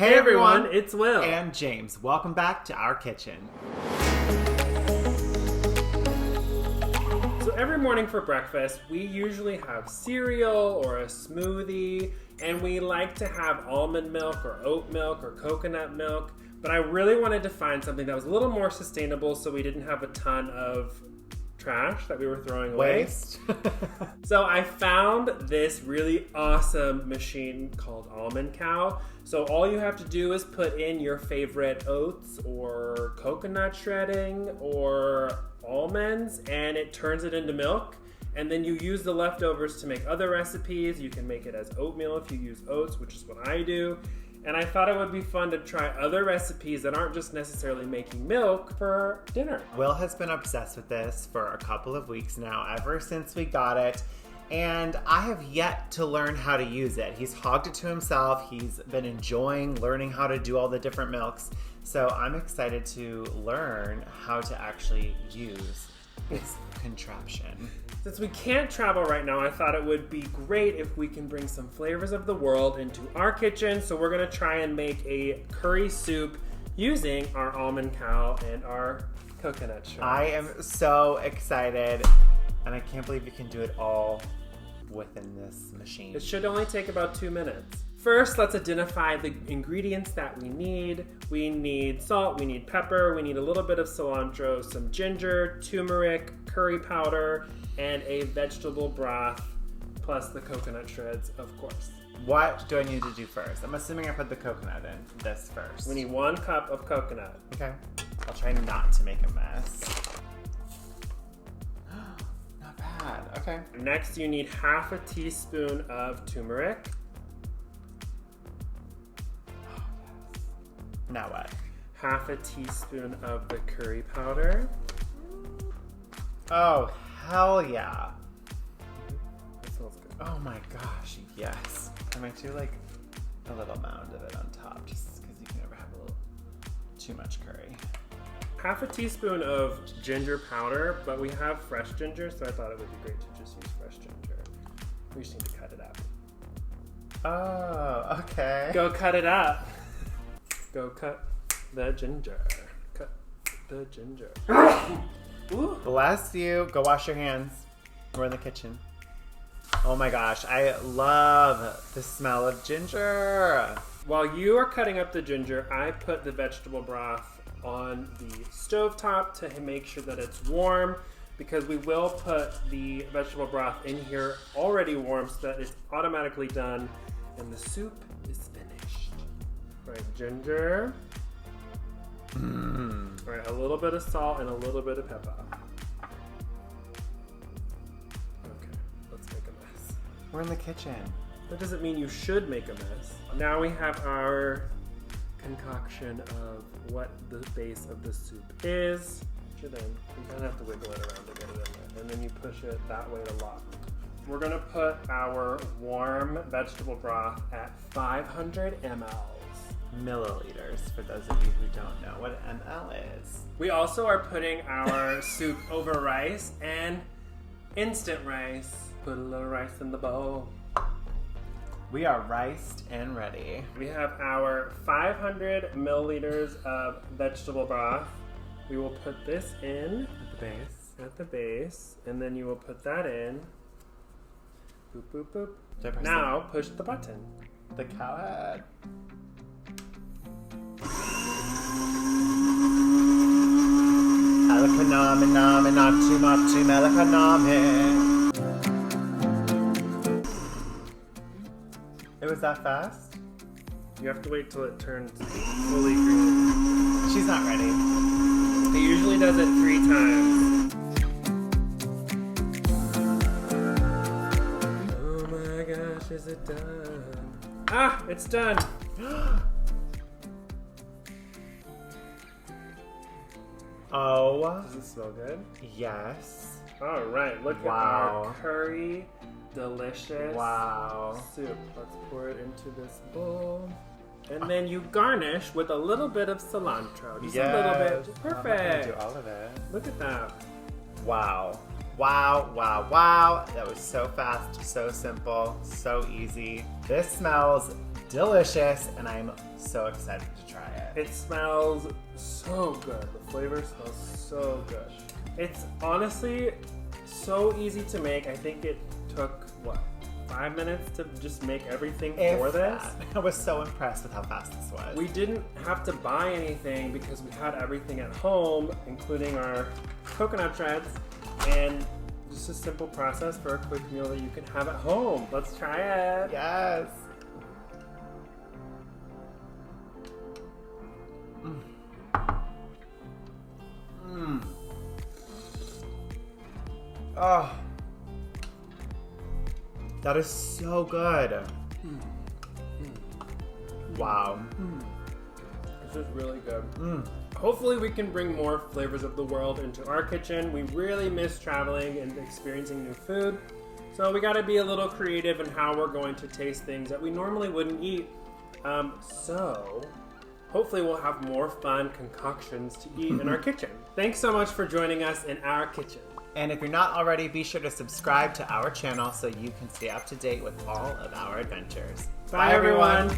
Hey everyone, it's Will. And James. Welcome back to our kitchen. So every morning for breakfast, we usually have cereal or a smoothie, and we like to have almond milk or oat milk or coconut milk. But I really wanted to find something that was a little more sustainable so we didn't have a ton of trash that we were throwing away. Waste. So I found this really awesome machine called Almond Cow. So all you have to do is put in your favorite oats or coconut shredding or almonds, and it turns it into milk. And then you use the leftovers to make other recipes. You can make it as oatmeal if you use oats, which is what I do. And I thought it would be fun to try other recipes that aren't just necessarily making milk for dinner. Will has been obsessed with this for a couple of weeks now, ever since we got it. And I have yet to learn how to use it. He's hogged it to himself. He's been enjoying learning how to do all the different milks. So I'm excited to learn how to actually use this contraption. Since we can't travel right now, I thought it would be great if we can bring some flavors of the world into our kitchen. So we're gonna try and make a curry soup using our Almond Cow and our coconut shreds. I am so excited, and I can't believe you can do it all within this machine. It should only take about 2 minutes. First, let's identify the ingredients that we need. We need salt, we need pepper, we need a little bit of cilantro, some ginger, turmeric, curry powder, and a vegetable broth, plus the coconut shreds, of course. What do I need to do first? I'm assuming I put the coconut in this first. We need 1 cup of coconut. Okay. I'll try not to make a mess. Not bad. Okay. Next, you need half a teaspoon of turmeric. Now what? Half a teaspoon of the curry powder. Oh, hell yeah. That smells good. Oh my gosh, yes. I might do like a little mound of it on top, just because you can never have a little too much curry. Half a teaspoon of ginger powder, but we have fresh ginger, so I thought it would be great to just use fresh ginger. We just need to cut it up. Oh, okay. Go cut it up. Go cut the ginger. Cut the ginger. Ooh. Bless you. Go wash your hands. We're in the kitchen. Oh my gosh, I love the smell of ginger. While you are cutting up the ginger, I put the vegetable broth on the stovetop to make sure that it's warm, because we will put the vegetable broth in here already warm so that it's automatically done and the soup is finished. All right, ginger. All right, a little bit of salt and a little bit of pepper. Okay, let's make a mess. We're in the kitchen. That doesn't mean you should make a mess. Now we have our concoction of what the base of the soup is. Push it in. You kind of have to wiggle it around to get it in there. And then you push it that way to lock. We're gonna put our warm vegetable broth at 500 ml. Milliliters, for those of you who don't know what ml is. We also are putting our soup over rice and instant rice. Put a little rice in the bowl. We are riced and ready. We have our 500 milliliters of vegetable broth. We will put this in at the base, and then you will put that in. Boop, boop, boop. Now push the button. The cow head. Alakanami, not too much, alakanami. It was that fast? You have to wait till it turns fully green. She's not ready. It usually does it 3 times. Oh my gosh, is it done? Ah, it's done. Oh. Does it smell good? Yes. All right, look at our curry, delicious soup. Let's pour it into this bowl. And then you garnish with a little bit of cilantro. Just a little bit. Perfect. I'm not gonna do all of it. Look at that. Wow. Wow, wow, wow. That was so fast, so simple, so easy. This smells delicious, and I'm so excited to try it. It smells so good. The flavor smells so good. It's honestly so easy to make. I think it took, 5 minutes to just make everything for this? I was so impressed with how fast this was. We didn't have to buy anything because we had everything at home, including our coconut shreds, and just a simple process for a quick meal that you can have at home. Let's try it. Yes. Oh, that is so good. Wow. This is really good. Hopefully we can bring more flavors of the world into our kitchen. We really miss traveling and experiencing new food. So we gotta be a little creative in how we're going to taste things that we normally wouldn't eat. So hopefully we'll have more fun concoctions to eat in our kitchen. Thanks so much for joining us in our kitchen. And if you're not already, be sure to subscribe to our channel so you can stay up to date with all of our adventures. Bye everyone.